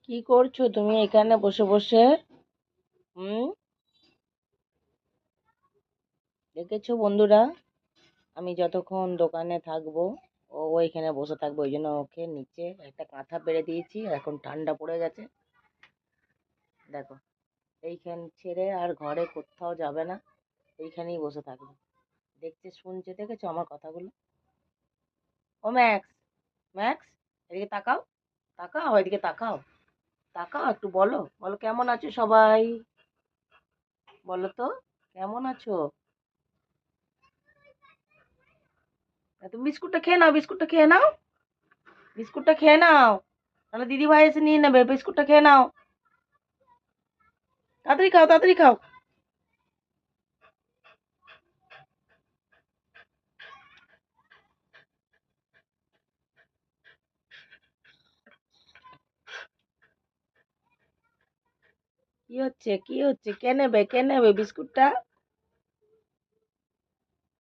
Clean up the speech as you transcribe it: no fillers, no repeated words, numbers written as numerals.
কি করছো তুমি এখানে বসে বসে? হুম? দেখেছো বন্ধুরা, আমি যতক্ষণ দোকানে থাকবো ও এখানে বসে থাকবো, ওই জন্য ওকে নিচে একটা কাঁথা পেরে দিয়েছি। এখন ঠান্ডা পড়ে গেছে, দেখো, এইখান ছেড়ে আর ঘরে কোথাও যাবে না, এইখানেই বসে থাকবে, দেখছে শুনছে। দেখেছো আমার কথাগুলো? ও ম্যাক্স, ম্যাক্স, এদিকে তাকাও, তাকাও এদিকে, তাকাও, তাকাও একটু, বলো বলো কেমন আছো সবাই, বলো তো কেমন আছো। তুমি বিস্কুটটা খেয়ে নাও, বিস্কুটটা খেয়ে নাও, বিস্কুটটা খেয়ে নাও, তাহলে দিদি ভাই এসে নিয়ে নেবে। বিস্কুটটা খেয়ে নাও, তাড়াতাড়ি খাও, তাড়াতাড়ি খাও। কি হচ্ছে, কি হচ্ছে? কে নেবে, কে নেবে বিস্কুটটা?